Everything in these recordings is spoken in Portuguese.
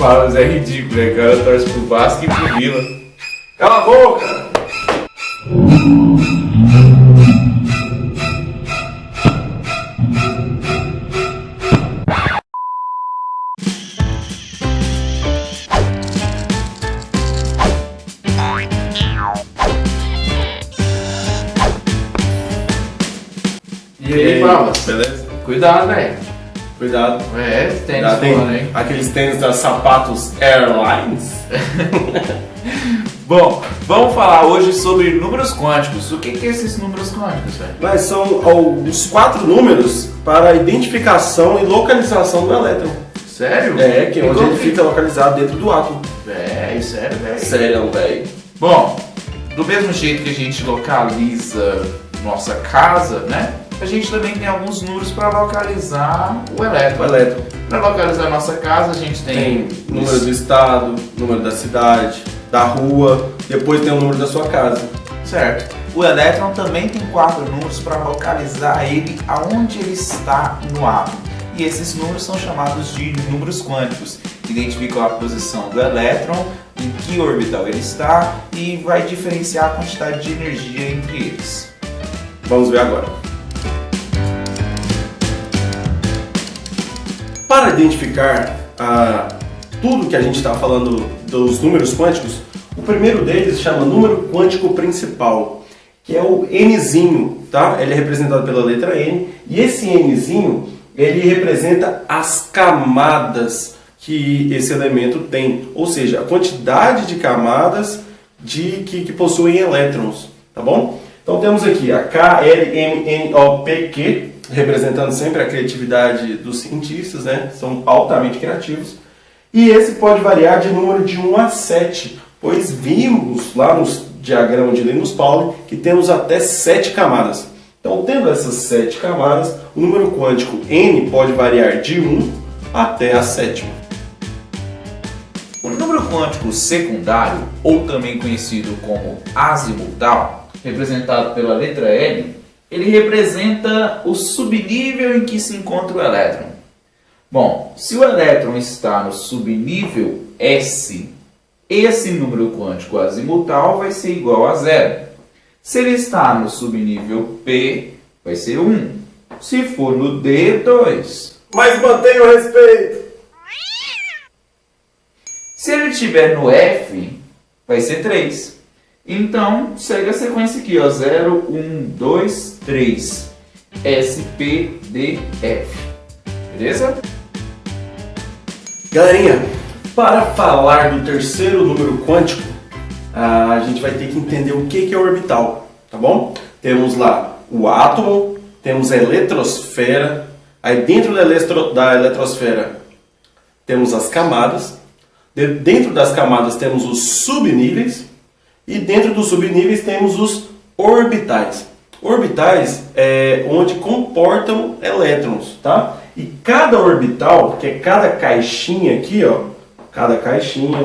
Palmas é ridículo, né? O cara torce pro Vasco e pro Vila. Cala a boca! E aí, Palmas? Beleza? Cuidado, velho. Cuidado. Tênis Já tem voando, hein? aqueles tênis da Sapatos Airlines. Bom, vamos falar hoje sobre números quânticos. O que é esses números quânticos, velho? Mas são os 4 números para a identificação e localização do elétron. Sério? É, que é E onde como ele fica localizado dentro do átomo. Véi, sério, velho. Sério, velho. Bom, do mesmo jeito que a gente localiza nossa casa, né? A gente também tem alguns números para localizar o elétron. O elétron. Para localizar a nossa casa, a gente Tem número do estado, número da cidade, da rua, depois tem o número da sua casa. Certo. O elétron também tem 4 números para localizar ele aonde ele está no átomo. E esses números são chamados de números quânticos. Identificam a posição do elétron, em que orbital ele está e vai diferenciar a quantidade de energia entre eles. Vamos ver agora. Para identificar tudo que a gente está falando dos números quânticos, o primeiro deles chama número quântico principal, que é o Nzinho, tá? Ele é representado pela letra N, e esse Nzinho, ele representa as camadas que esse elemento tem, ou seja, a quantidade de camadas que possuem elétrons, tá bom? Então temos aqui a KLMNOPQ, representando sempre a criatividade dos cientistas, né? São altamente criativos. E esse pode variar de número de 1 a 7, pois vimos lá no diagrama de Linus Pauling que temos até 7 camadas. Então, tendo essas 7 camadas, o número quântico N pode variar de 1 até a 7ª. O número quântico secundário, ou também conhecido como azimutal, representado pela letra L, ele representa o subnível em que se encontra o elétron. Bom, se o elétron está no subnível S, esse número quântico azimutal vai ser igual a 0. Se ele está no subnível P, vai ser 1. Se for no D, 2. Mas mantenha o respeito! Se ele estiver no F, vai ser 3. Então, segue a sequência aqui, ó, 0, 1, 2, 3, S, P, D, F. Beleza? Galerinha, para falar do terceiro número quântico, a gente vai ter que entender o que é orbital, tá bom? Temos lá o átomo, temos a eletrosfera, aí dentro da eletrosfera temos as camadas, dentro das camadas temos os subníveis, e dentro dos subníveis temos os orbitais. Orbitais é onde comportam elétrons, tá? E cada orbital, que é cada caixinha aqui, ó, cada caixinha,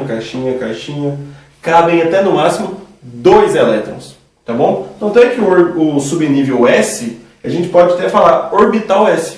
cabem até no máximo 2 elétrons, tá bom? Então tem aqui o subnível S, a gente pode até falar orbital S.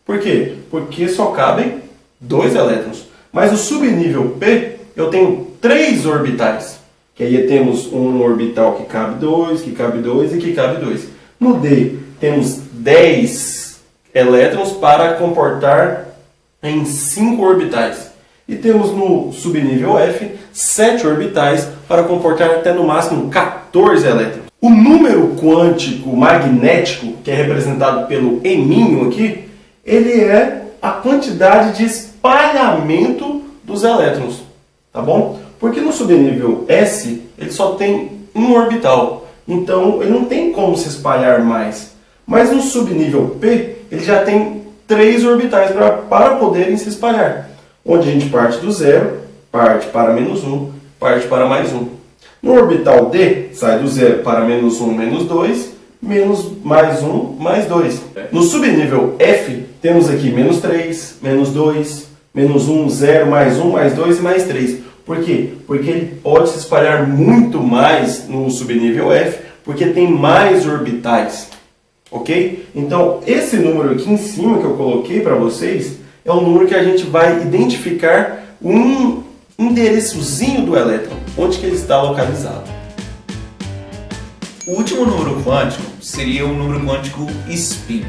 Por quê? Porque só cabem 2 elétrons. Mas o subnível P, eu tenho 3 orbitais. Que aí temos um orbital que cabe 2, que cabe 2 e que cabe 2. No D, temos 10 elétrons para comportar em 5 orbitais. E temos no subnível F 7 orbitais para comportar até no máximo 14 elétrons. O número quântico magnético, que é representado pelo eminho aqui, ele é a quantidade de espalhamento dos elétrons, tá bom? Porque no subnível S, ele só tem um orbital, então ele não tem como se espalhar mais. Mas no subnível P, ele já tem 3 orbitais para poderem se espalhar. Onde a gente parte do 0, parte para menos 1, parte para mais 1. No orbital D, sai do 0 para menos 1, menos 2, mais 1, mais 2. No subnível F, temos aqui menos 3, menos 2, menos 1, 0, mais 1, mais 2 e mais 3. Por quê? Porque ele pode se espalhar muito mais no subnível F, porque tem mais orbitais, ok? Então, esse número aqui em cima que eu coloquei para vocês, é um número que a gente vai identificar um endereçozinho do elétron, onde que ele está localizado. O último número quântico seria o número quântico spin,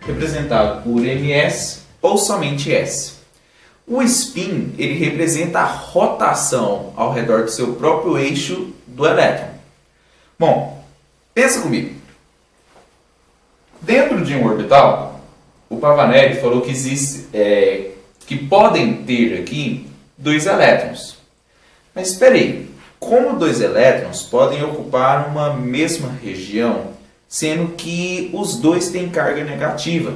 representado por ms ou somente s. O spin ele representa a rotação ao redor do seu próprio eixo do elétron. Bom, pensa comigo. Dentro de um orbital, o Pavanelli falou que que podem ter aqui dois elétrons. Mas espera aí, como dois elétrons podem ocupar uma mesma região, sendo que os dois têm carga negativa?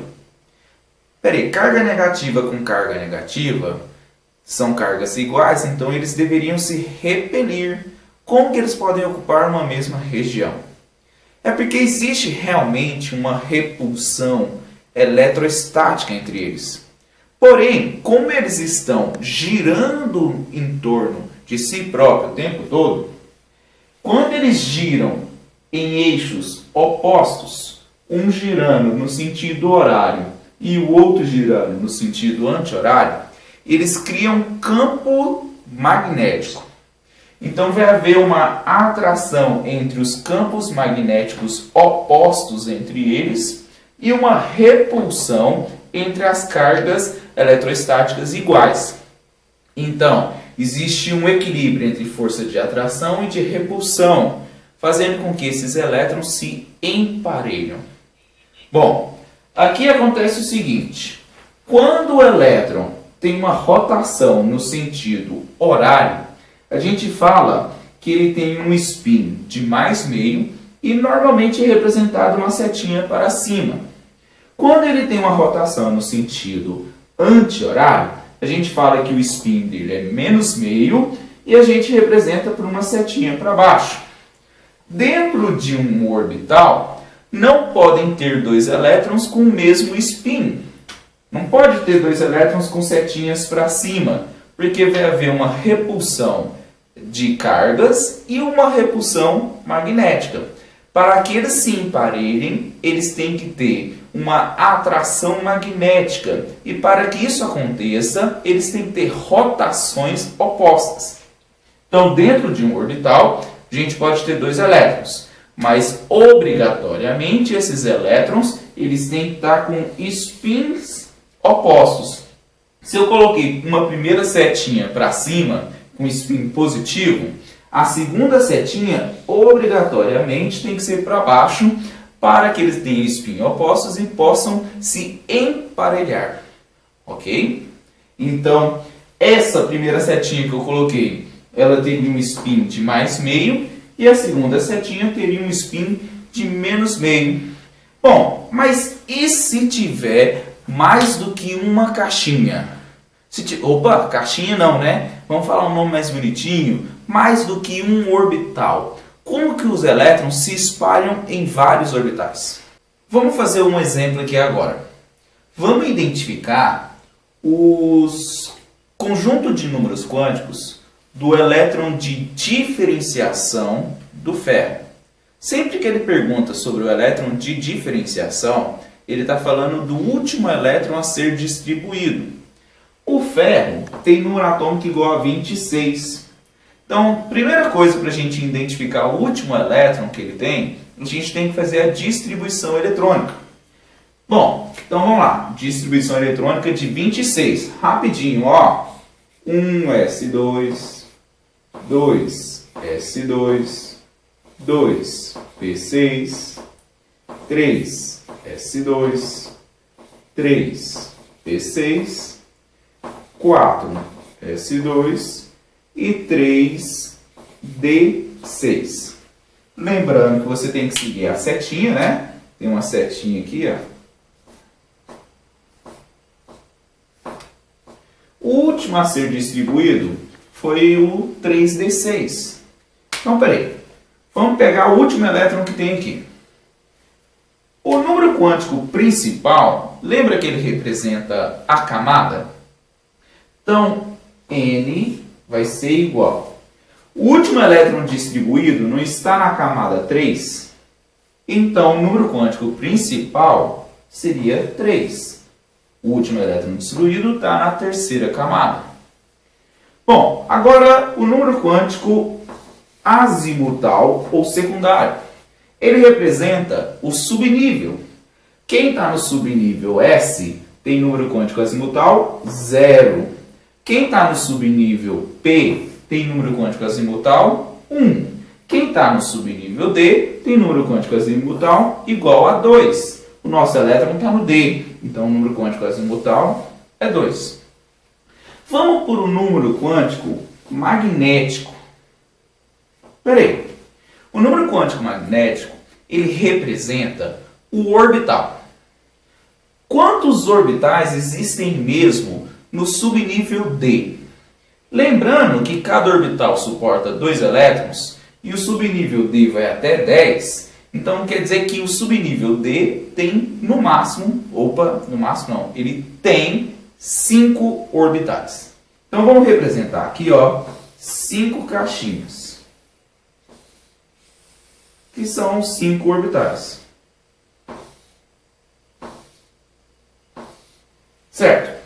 Espera aí, carga negativa com carga negativa são cargas iguais, então eles deveriam se repelir. Como que eles podem ocupar uma mesma região? É porque existe realmente uma repulsão eletrostática entre eles. Porém, como eles estão girando em torno de si próprio o tempo todo, quando eles giram em eixos opostos, um girando no sentido horário e o outro girando no sentido anti-horário, eles criam um campo magnético. Então vai haver uma atração entre os campos magnéticos opostos entre eles e uma repulsão entre as cargas eletrostáticas iguais. Então, existe um equilíbrio entre força de atração e de repulsão, fazendo com que esses elétrons se emparelham. Bom, aqui acontece o seguinte: quando o elétron tem uma rotação no sentido horário, a gente fala que ele tem um spin de mais meio e normalmente é representado uma setinha para cima. Quando ele tem uma rotação no sentido anti-horário, a gente fala que o spin dele é menos meio e a gente representa por uma setinha para baixo. Dentro de um orbital, não podem ter dois elétrons com o mesmo spin. Não pode ter dois elétrons com setinhas para cima, porque vai haver uma repulsão de cargas e uma repulsão magnética. Para que eles se emparelhem, eles têm que ter uma atração magnética. E para que isso aconteça, eles têm que ter rotações opostas. Então, dentro de um orbital, a gente pode ter dois elétrons, mas obrigatoriamente esses elétrons eles têm que estar com spins opostos. Se eu coloquei uma primeira setinha para cima com spin positivo, a segunda setinha obrigatoriamente tem que ser para baixo para que eles tenham spin opostos e possam se emparelhar. Ok? Então, essa primeira setinha que eu coloquei, ela teria um spin de mais meio e a segunda setinha teria um spin de menos meio. Bom, mas e se tiver mais do que uma caixinha? Opa, caixinha não, né? Vamos falar um nome mais bonitinho. Mais do que um orbital. Como que os elétrons se espalham em vários orbitais? Vamos fazer um exemplo aqui agora. Vamos identificar os conjuntos de números quânticos do elétron de diferenciação do ferro. Sempre que ele pergunta sobre o elétron de diferenciação, ele está falando do último elétron a ser distribuído. O ferro tem número atômico igual a 26. Então, primeira coisa para a gente identificar o último elétron que ele tem, a gente tem que fazer a distribuição eletrônica. Bom, então vamos lá. Distribuição eletrônica de 26. Rapidinho, ó. 1s2, 2s2, 2p6, 3s2, 3p6, 4s2 e 3d6. Lembrando que você tem que seguir a setinha, né? Tem uma setinha aqui, ó. O último a ser distribuído foi o 3d6. Então, peraí. Vamos pegar o último elétron que tem aqui. O número quântico principal, lembra que ele representa a camada? Então, N vai ser igual. O último elétron distribuído não está na camada 3. Então, o número quântico principal seria 3. O último elétron distribuído está na terceira camada. Bom, agora o número quântico azimutal ou secundário. Ele representa o subnível. Quem está no subnível S tem número quântico azimutal 0. Quem está no subnível P tem número quântico azimutal 1. Quem está no subnível D tem número quântico azimutal igual a 2. O nosso elétron está no D, então o número quântico azimutal é 2. Vamos para o número quântico magnético. Espera aí. O número quântico magnético, ele representa o orbital. Quantos orbitais existem mesmo no subnível D? Lembrando que cada orbital suporta 2 elétrons e o subnível D vai até 10, então quer dizer que o subnível D tem no máximo, ele tem 5 orbitais. Então vamos representar aqui, 5 caixinhas, que são 5 orbitais. Certo?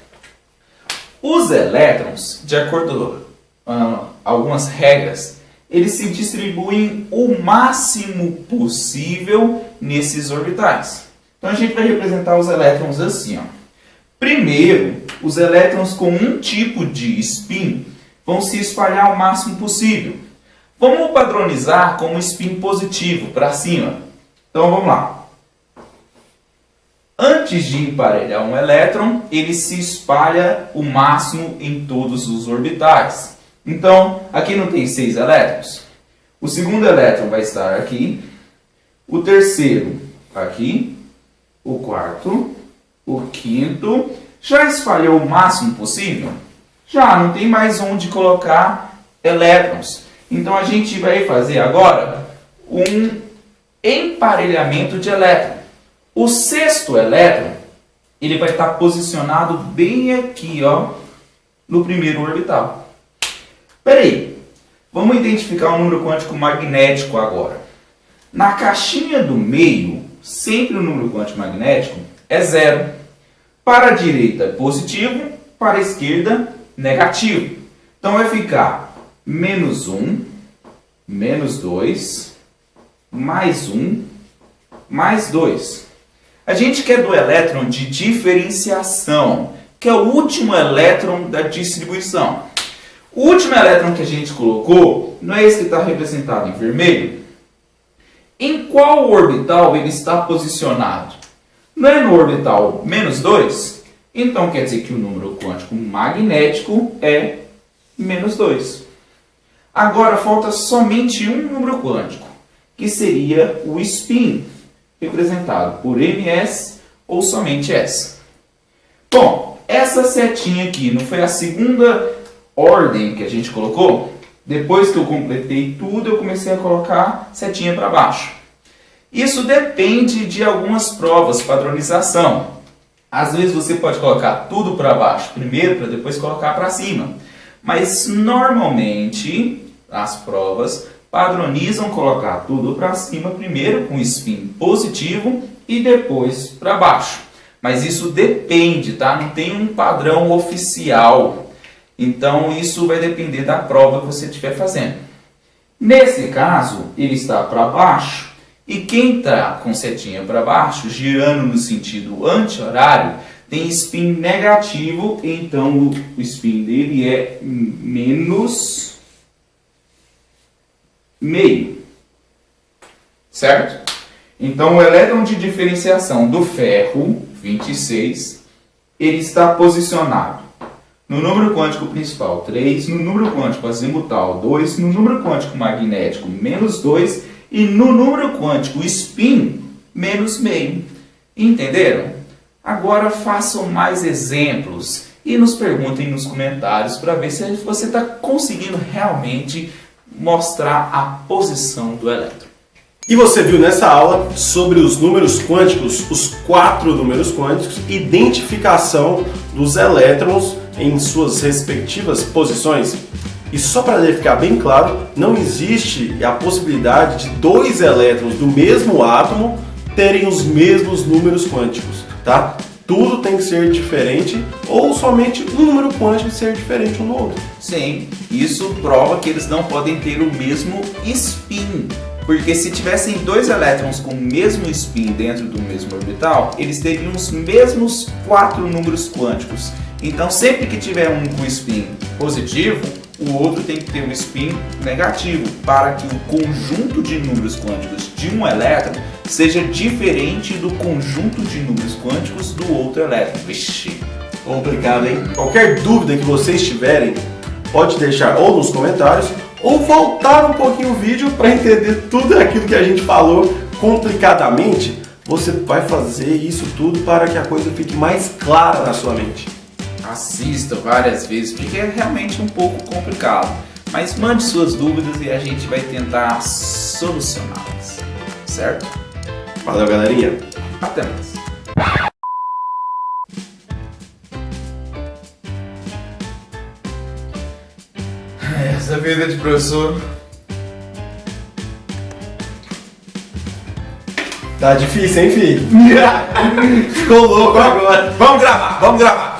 Os elétrons, de acordo com algumas regras, eles se distribuem o máximo possível nesses orbitais. Então a gente vai representar os elétrons assim. Primeiro, os elétrons com um tipo de spin vão se espalhar o máximo possível. Vamos padronizar como spin positivo, para cima. Então vamos lá. Antes de emparelhar um elétron, ele se espalha o máximo em todos os orbitais. Então, aqui não tem 6 elétrons. O segundo elétron vai estar aqui. O terceiro aqui. O quarto. O quinto. Já espalhou o máximo possível? Já, não tem mais onde colocar elétrons. Então, a gente vai fazer agora um emparelhamento de elétrons. O sexto elétron, ele vai estar posicionado bem aqui, no primeiro orbital. Espera aí, vamos identificar o número quântico magnético agora. Na caixinha do meio, sempre o número quântico magnético é 0. Para a direita, positivo, para a esquerda, negativo. Então vai ficar menos 1, menos 2, mais 1, mais 2. A gente quer do elétron de diferenciação, que é o último elétron da distribuição. O último elétron que a gente colocou, não é esse que está representado em vermelho? Em qual orbital ele está posicionado? Não é no orbital menos 2? Então quer dizer que o número quântico magnético é menos 2. Agora falta somente um número quântico, que seria o spin, representado por ms ou somente s. Bom, essa setinha aqui não foi a segunda ordem que a gente colocou? Depois que eu completei tudo, eu comecei a colocar setinha para baixo. Isso depende de algumas provas, padronização. Às vezes você pode colocar tudo para baixo primeiro, para depois colocar para cima. Mas normalmente as provas padronizam colocar tudo para cima primeiro com spin positivo e depois para baixo. Mas isso depende, tá? Não tem um padrão oficial. Então isso vai depender da prova que você estiver fazendo. Nesse caso, ele está para baixo. E quem está com setinha para baixo, girando no sentido anti-horário, tem spin negativo. Então o spin dele é menos meio. Certo? Então o elétron de diferenciação do ferro, 26, ele está posicionado no número quântico principal 3, no número quântico azimutal 2, no número quântico magnético menos 2 e no número quântico spin menos meio. Entenderam? Agora façam mais exemplos e nos perguntem nos comentários para ver se você está conseguindo realmente mostrar a posição do elétron. E você viu nessa aula sobre os números quânticos, os 4 números quânticos, identificação dos elétrons em suas respectivas posições. E só para ficar bem claro, não existe a possibilidade de 2 elétrons do mesmo átomo terem os mesmos números quânticos, tá? tudo tem que ser diferente ou somente um número quântico ser diferente um do outro. Sim, isso prova que eles não podem ter o mesmo spin. Porque se tivessem dois elétrons com o mesmo spin dentro do mesmo orbital, eles teriam os mesmos 4 números quânticos. Então sempre que tiver um com spin positivo, o outro tem que ter um spin negativo, para que o conjunto de números quânticos de um elétron seja diferente do conjunto de números quânticos do outro elétron. Vixe, complicado, hein? Qualquer dúvida que vocês tiverem, pode deixar ou nos comentários, ou voltar um pouquinho o vídeo para entender tudo aquilo que a gente falou complicadamente. Você vai fazer isso tudo para que a coisa fique mais clara na sua mente. Assista várias vezes, porque é realmente um pouco complicado. Mas mande suas dúvidas e a gente vai tentar solucioná-las. Certo? Valeu, galerinha. Até mais. Essa vida de professor tá difícil, hein, filho? Ficou louco agora. Vamos gravar!